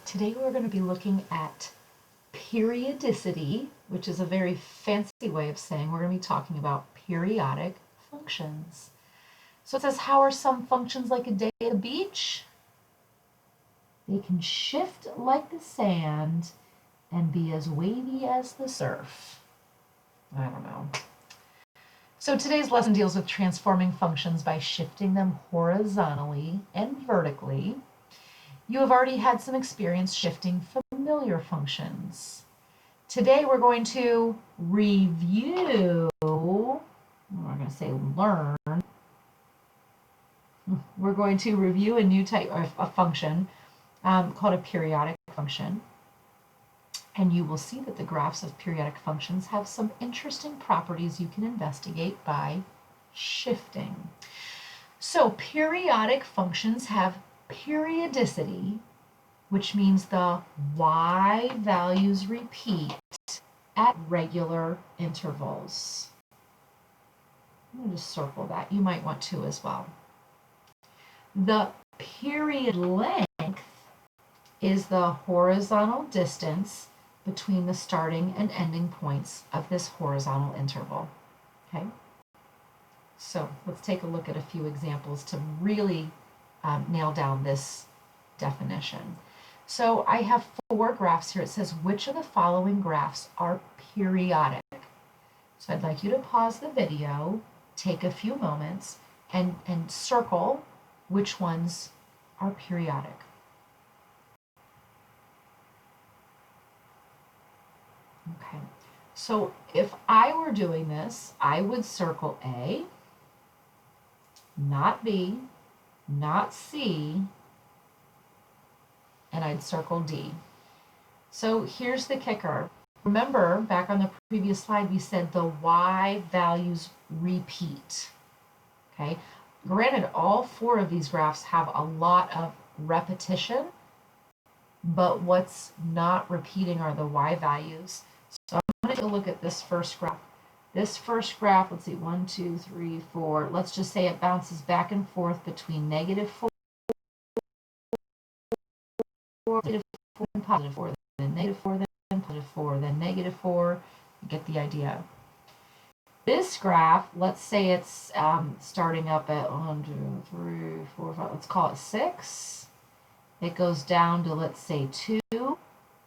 Today we're going to be looking at periodicity, which is a very fancy way of saying we're going to be talking about periodic functions. So it says, how are some functions like a day at the beach? They can shift like the sand and be as wavy as the surf. I don't know. So today's lesson deals with transforming functions by shifting them horizontally and vertically. You have already had some experience shifting familiar functions. Today we're going to review, we're going to say learn. We're going to review a new type of a function called a periodic function. And you will see that the graphs of periodic functions have some interesting properties you can investigate by shifting. So periodic functions have periodicity, which means the y values repeat at regular intervals. I'm going to just circle that. You might want to as well. The period length is the horizontal distance between the starting and ending points of this horizontal interval. Okay? So let's take a look at a few examples to really nail down this definition. So I have 4 graphs here. It says, which of the following graphs are periodic? So I'd like you to pause the video, take a few moments, and circle which ones are periodic. Okay, so if I were doing this, I would circle A, not B, not C, and I'd circle D. So here's the kicker. Remember, back on the previous slide, we said the y values repeat. Okay, granted, all 4 of these graphs have a lot of repetition, but what's not repeating are the y values. So I'm going to take a look at this first graph. This first graph, let's see, 1, 2, 3, 4. Let's just say it bounces back and forth between -4, and +4, then -4, then +4, then -4. You get the idea. This graph, let's say it's starting up at 1, 2, 3, 4, 5. Let's call it 6. It goes down to, let's say, 2.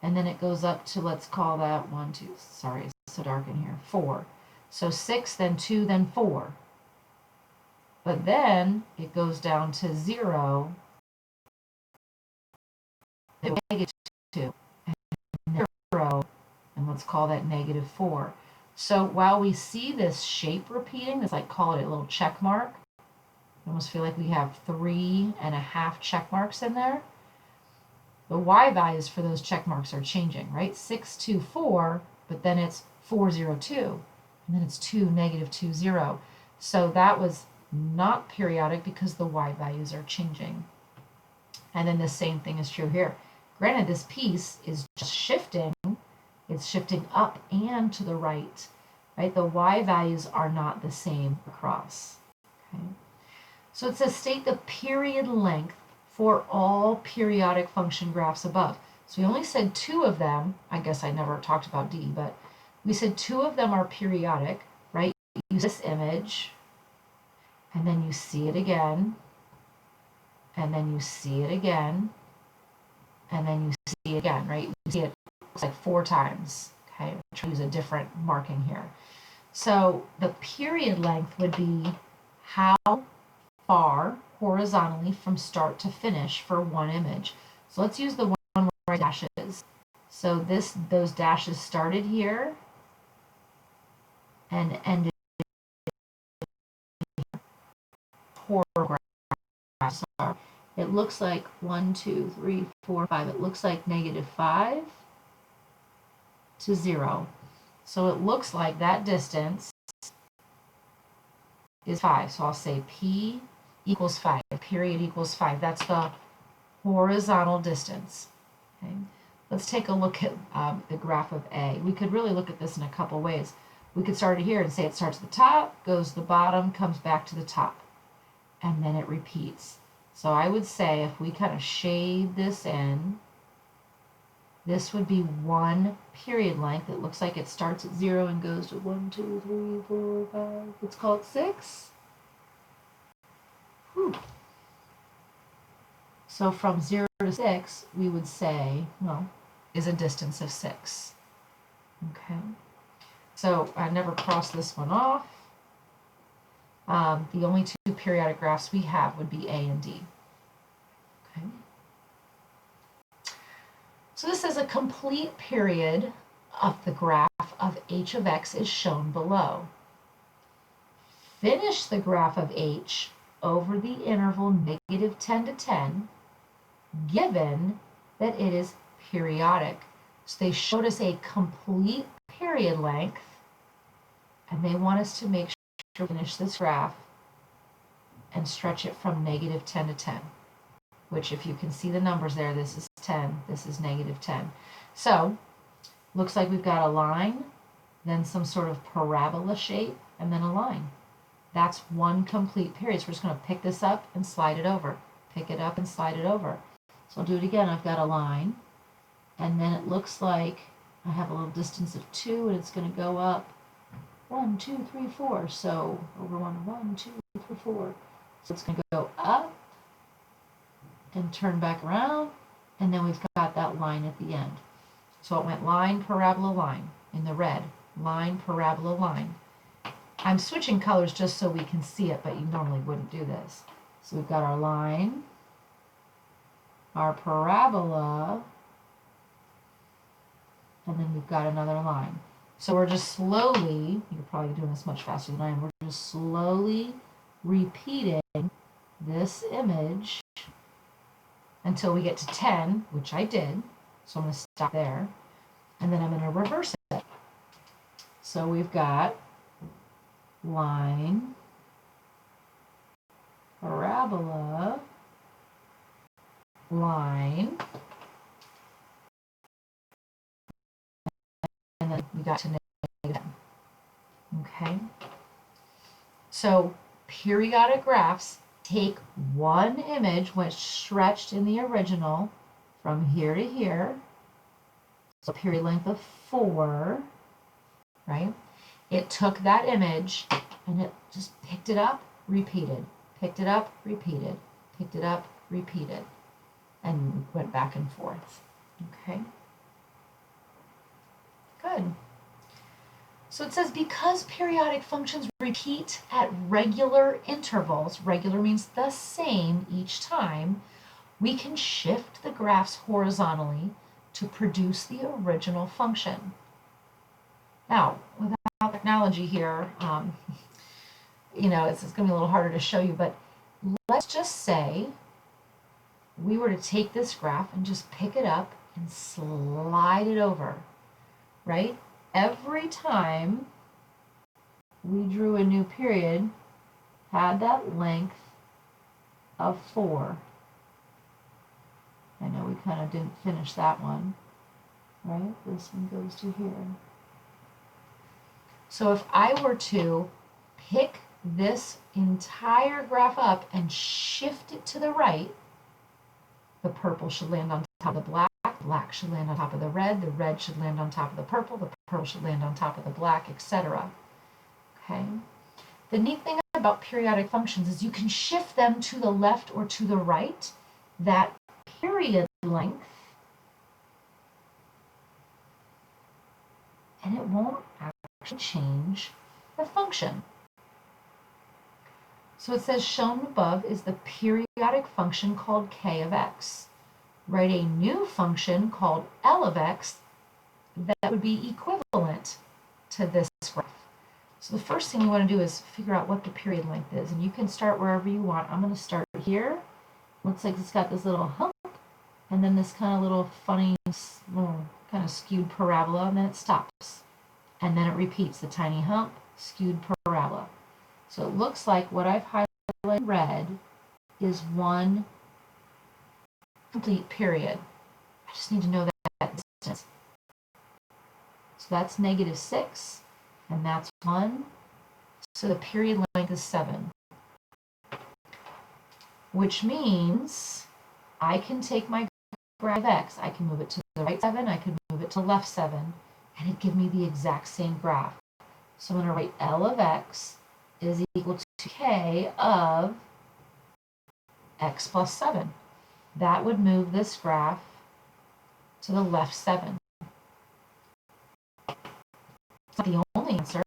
And then it goes up to, let's call that 1, 2, sorry, it's so dark in here, 4. So 6, then 2, then 4. But then it goes down to 0, -2, and 0, and let's call that -4. So while we see this shape repeating, it's like, call it a little check mark. I almost feel like we have 3.5 check marks in there. The y values for those check marks are changing, right? 6, 2, 4, but then it's 4, 0, 2, and then it's 2, -2, 0. So that was not periodic because the y values are changing. And then the same thing is true here. Granted, this piece is just shifting. It's shifting up and to the right, right? The y values are not the same across. Okay? So it says state the period length for all periodic function graphs above. So we only said 2 of them. I guess I never talked about D, but we said 2 of them are periodic, right? You see this image, and then you see it again, and then you see it again, and then you see it again, right? You see it looks like 4 times. Okay, I'm trying to use a different marking here. So the period length would be how far horizontally from start to finish for one image. So let's use the one where dashes. So those dashes started here and ended horizontal. So it looks like 1, 2, 3, 4, 5. It looks like -5 to 0. So it looks like that distance is 5. So I'll say P equals 5. Period equals 5. That's the horizontal distance. Okay. Let's take a look at the graph of A. We could really look at this in a couple ways. We could start it here and say it starts at the top, goes to the bottom, comes back to the top, and then it repeats. So I would say if we kind of shade this in, This would be one period length. It looks like it starts at 0 and goes to 1, 2, 3, 4, 5. Let's call it 6. Whew. So from 0 to 6, we would say, well, is a distance of 6. Okay. So I never cross this one off. The only two periodic graphs we have would be A and D. Okay. So this is a complete period of the graph of h of x is shown below. Finish the graph of h over the interval -10 to 10, given that it is periodic. So they showed us a complete period length, and they want us to make sure we finish this graph and stretch it from -10 to 10, which if you can see the numbers there, this is 10, this is -10. So looks like we've got a line, then some sort of parabola shape, and then a line. That's one complete period. So we're just going to pick this up and slide it over. Pick it up and slide it over. So I'll do it again. I've got a line, and then it looks like I have a little distance of 2, and it's going to go up 1, 2, 3, 4. So over 1, 2, 3, 4. So it's going to go up and turn back around, and then we've got that line at the end. So it went line, parabola, line in the red. Line, parabola, line. I'm switching colors just so we can see it, but you normally wouldn't do this. So we've got our line, our parabola, and then we've got another line. So we're just slowly, you're probably doing this much faster than I am, we're just slowly repeating this image until we get to 10, which I did. So I'm going to stop there, and then I'm going to reverse it. So we've got line, parabola, line, and then we got to -10. Okay? So periodic graphs take one image which stretched in the original from here to here, so period length of 4, right? It took that image and it just picked it up, repeated, picked it up, repeated, picked it up, repeated, and went back and forth. Okay? Good. So it says because periodic functions repeat at regular intervals, regular means the same each time, we can shift the graphs horizontally to produce the original function. Now, without technology here, it's going to be a little harder to show you, but let's just say we were to take this graph and just pick it up and slide it over, right? Every time we drew a new period, had that length of 4. I know we kind of didn't finish that one, right? This one goes to here. So if I were to pick this entire graph up and shift it to the right, the purple should land on top of the black, black should land on top of the red should land on top of the purple should land on top of the black, etc. Okay? The neat thing about periodic functions is you can shift them to the left or to the right. That period length, and it won't actually change the function. So it says shown above is the periodic function called k of x. Write a new function called L of x that would be equivalent to this graph. So the first thing we want to do is figure out what the period length is, and you can start wherever you want. I'm going to start here. Looks like it's got this little hump, and then this kind of little funny, little kind of skewed parabola, and then it stops. And then it repeats the tiny hump, skewed parabola. So it looks like what I've highlighted red is one complete period. I just need to know that distance. So that's -6, and that's 1. So the period length is 7. Which means I can take my graph of x. I can move it to the right 7, I can move it to left 7, and it'd give me the exact same graph. So I'm going to write L of x is equal to k of x plus 7. That would move this graph to the left 7. It's not the only answer,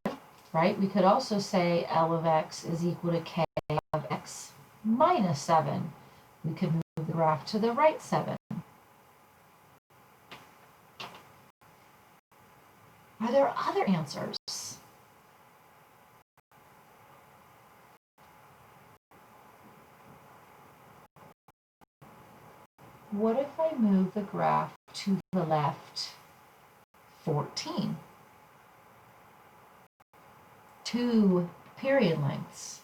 right? We could also say L of x is equal to k of x minus 7. We could move the graph to the right 7. Are there other answers? What if I move the graph to the left 14? 2 period lengths.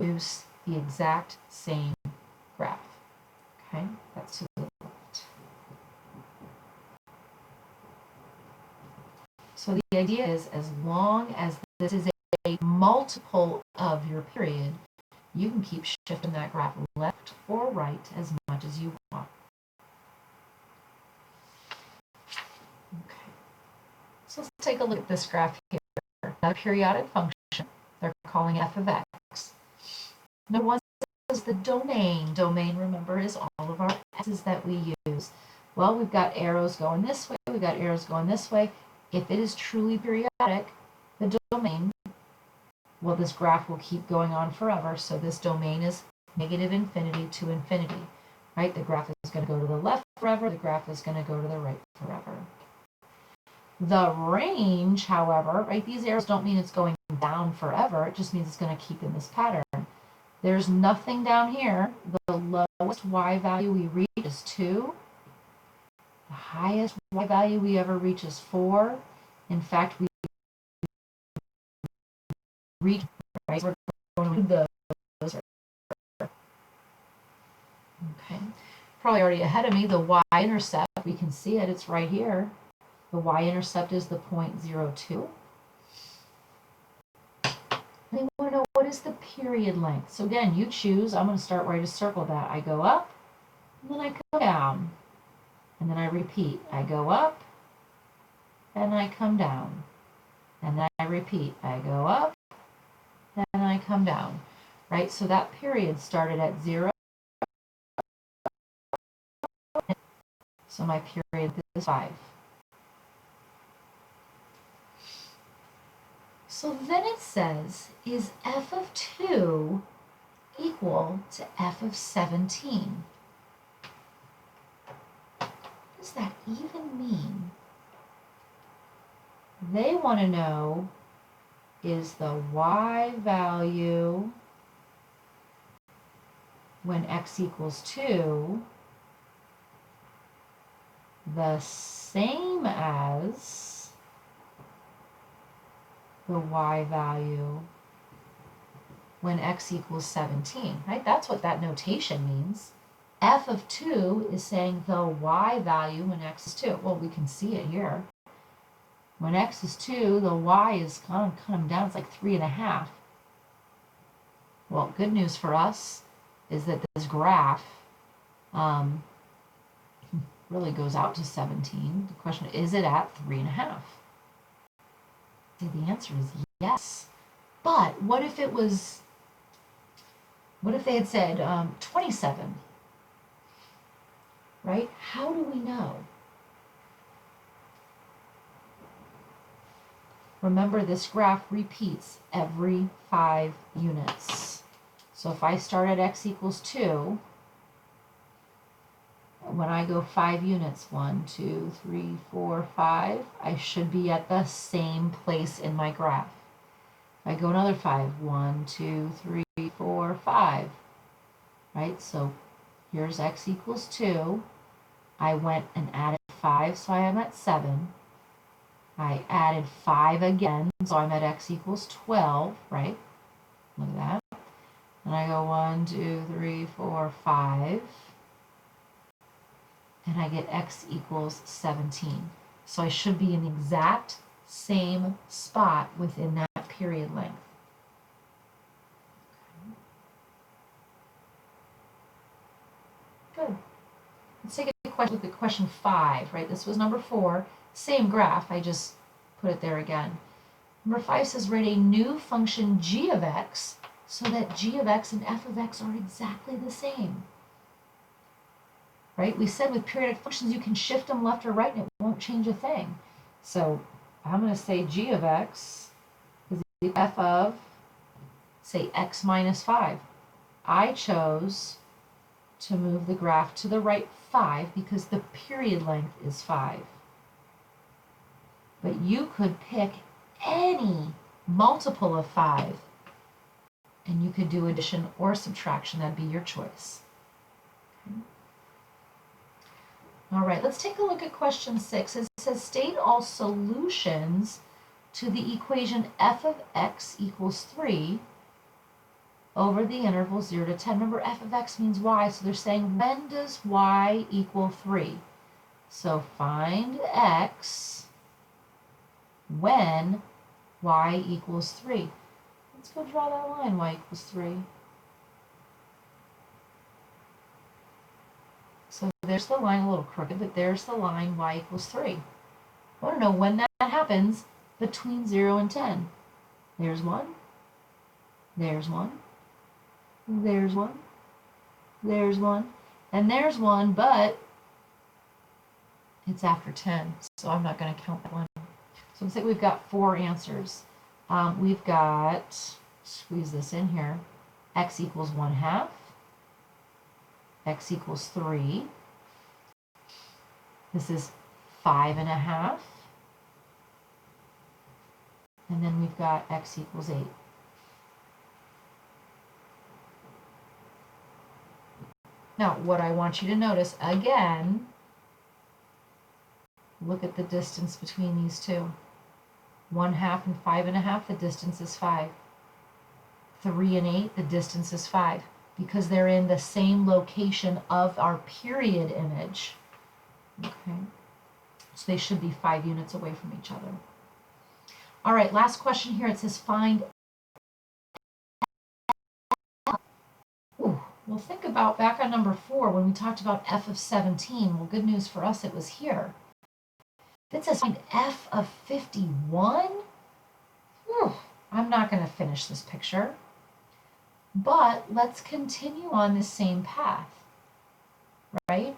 Use the exact same graph. Okay, that's to the left. So the idea is, as long as this is a multiple of your period, you can keep shifting that graph left or right as much as you want. Okay, so let's take a look at this graph here. Another periodic function. They're calling f of x. Number one is the domain. Domain, remember, is all of our x's that we use. Well, we've got arrows going this way, we've got arrows going this way. If it is truly periodic, the domain, well, this graph will keep going on forever. So this domain is negative infinity to infinity, right? The graph is going to go to the left forever. The graph is going to go to the right forever. The range, however, right? These arrows don't mean it's going down forever. It just means it's going to keep in this pattern. There's nothing down here. The lowest y value we reach is 2. The highest y value we ever reach is 4. In fact, we reach, right? We're going to do those. Okay. Probably already ahead of me, the y-intercept, we can see it. It's right here. The y-intercept is the 0.02. They want to know, what is the period length? So again, you choose. I'm going to start where I just circled that. I go up, and then I come down. And then I repeat. I go up, and I come down. And then I repeat. I go up, and I come down. Right? So that period started at 0. So my period is 5. So then it says, is f of 2 equal to f of 17? What does that even mean? They want to know, is the y value when x equals 2 the same as the y value when x equals 17, right? That's what that notation means. F of 2 is saying the y value when x is 2. Well, we can see it here. When x is 2, the y is kind of coming down. It's like 3.5. Well, good news for us is that this graph really goes out to 17. The question is it at 3.5? The answer is yes. But what if it was, what if they had said 27? Right? How do we know? Remember, this graph repeats every 5 units. So if I start at x equals 2, when I go 5 units, 1, 2, 3, 4, 5, I should be at the same place in my graph. I go another 5, 1, 2, 3, 4, 5, right? So here's x equals 2. I went and added 5, so I am at 7. I added 5 again, so I'm at x equals 12, right? Look at that. And I go 1, 2, 3, 4, 5. And I get x equals 17. So I should be in the exact same spot within that period length. Good. Let's take a question, look at question 5, right? This was number 4. Same graph, I just put it there again. Number 5 says write a new function g of x so that g of x and f of x are exactly the same. Right? We said with periodic functions you can shift them left or right and it won't change a thing. So I'm going to say g of x is equal to f of, say, x minus 5. I chose to move the graph to the right 5 because the period length is 5. But you could pick any multiple of 5 and you could do addition or subtraction. That'd be your choice. Okay. All right, let's take a look at question 6. It says state all solutions to the equation f of x equals 3 over the interval 0 to 10. Remember, f of x means y, so they're saying when does y equal 3? So find x when y equals 3. Let's go draw that line, y equals 3. So there's the line, a little crooked, but there's the line y equals 3. I want to know when that happens between 0 and 10. There's 1. There's 1. There's 1. There's 1. And there's 1, but it's after 10, so I'm not going to count that one. So looks like we've got 4 answers. We've got, squeeze this in here, x equals 1/2, x equals 3, this is 5.5, and then we've got x equals 8. Now, what I want you to notice, again, look at the distance between these two. 1/2 and 5.5, the distance is 5. 3 and 8, the distance is 5, because they're in the same location of our period image. Okay, so they should be 5 units away from each other. All right, last question here. It says find. Ooh, well, think about back on number 4 when we talked about f of 17. Well, good news for us, it was here. It says find f of 51. Whew, I'm not going to finish this picture, but let's continue on this same path, right?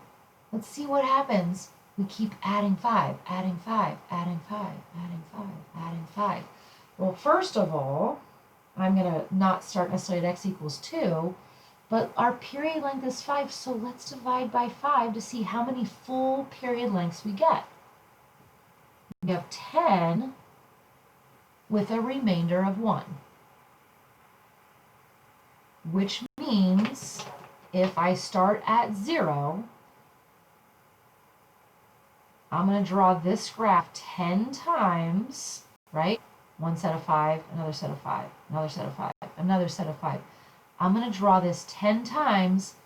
Let's see what happens. We keep adding 5, adding 5, adding 5, adding 5, adding 5. Well, first of all, I'm going to not start necessarily at x equals 2, but our period length is 5, so let's divide by 5 to see how many full period lengths we get. We have 10 with a remainder of 1, which means if I start at 0, I'm going to draw this graph 10 times, right? One set of 5, another set of 5, another set of 5, another set of 5. I'm going to draw this 10 times,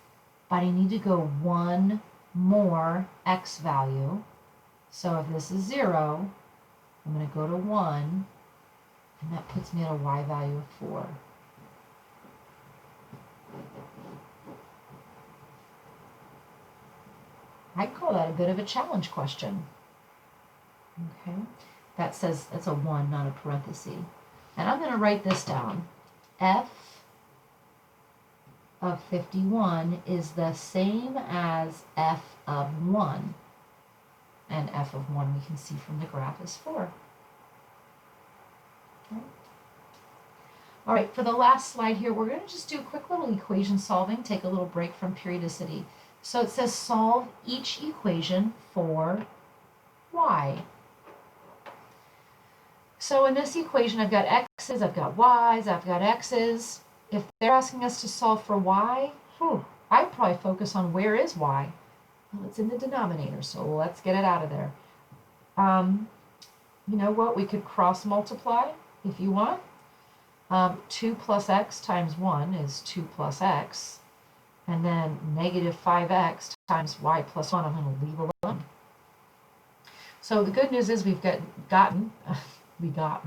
but I need to go 1 more x value. So if this is 0, I'm going to go to 1, and that puts me at a y value of 4. I call that a bit of a challenge question. Okay, that says that's a 1, not a parenthesis. And I'm going to write this down. F of 51 is the same as f of 1. And f of 1 we can see from the graph is 4. Okay. All right, for the last slide here, we're going to just do a quick little equation solving, take a little break from periodicity. So it says solve each equation for y. So in this equation, I've got x's, I've got y's, I've got x's. If they're asking us to solve for y, I'd probably focus on where is y. Well, it's in the denominator, so let's get it out of there. You know what? We could cross multiply if you want. 2 plus x times 1 is 2 plus x. And then negative 5x times y plus 1, I'm going to leave alone. So the good news is we got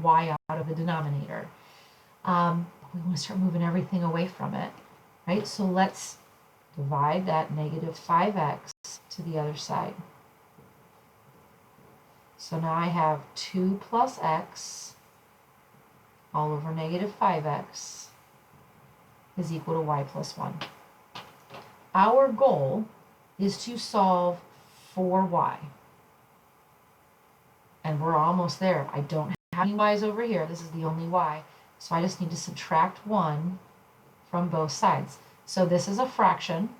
y out of the denominator. We want to start moving everything away from it, right? So let's divide that negative 5x to the other side. So now I have 2 plus x all over negative 5x is equal to y plus 1. Our goal is to solve for y. And we're almost there. I don't have any y's over here. This is the only y. So I just need to subtract 1 from both sides. So this is a fraction.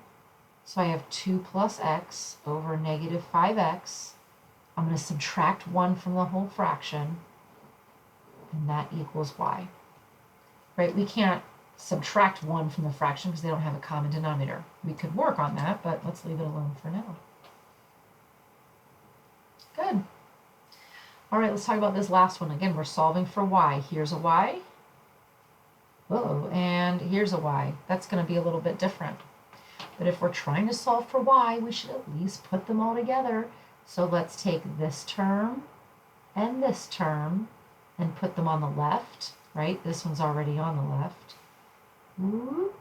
So I have 2 plus x over negative 5x. I'm going to subtract 1 from the whole fraction, and that equals y. Right? We can't subtract 1 from the fraction because they don't have a common denominator. We could work on that, but let's leave it alone for now. Good. All right, let's talk about this last one. Again, we're solving for y. Here's a y. Whoa, and here's a y. That's going to be a little bit different. But if we're trying to solve for y, we should at least put them all together. So let's take this term and put them on the left, right? This one's already on the left. Ooh.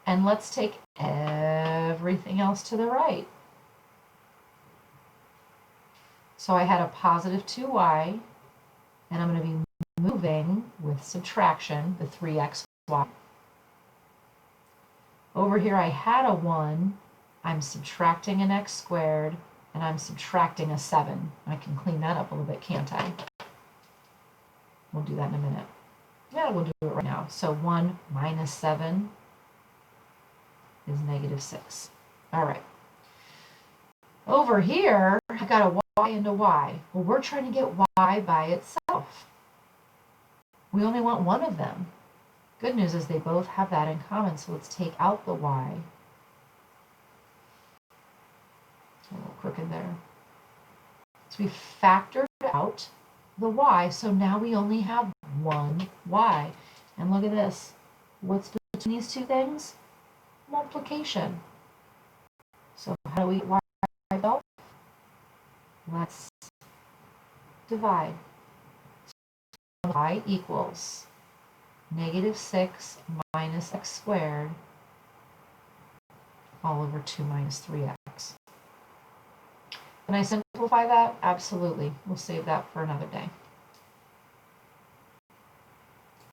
And let's take everything else to the right. So I had a positive 2y, and I'm going to be moving with subtraction, the 3xy. Over here I had a 1, I'm subtracting an x squared, and I'm subtracting a 7. I can clean that up a little bit, can't I? We'll do that in a minute. Yeah, we'll do it right now. So 1 minus 7 is negative 6. All right. Over here, I got a y and a y. Well, we're trying to get y by itself. We only want one of them. Good news is they both have that in common, so let's take out the y. A little crooked there. So we factored out the y, so now we only have one y. And look at this. What's between these two things? Multiplication. So how do we get y by itself? Let's divide. Y equals negative 6 minus x squared all over 2 minus 3x. Can I simplify that? Absolutely. We'll save that for another day.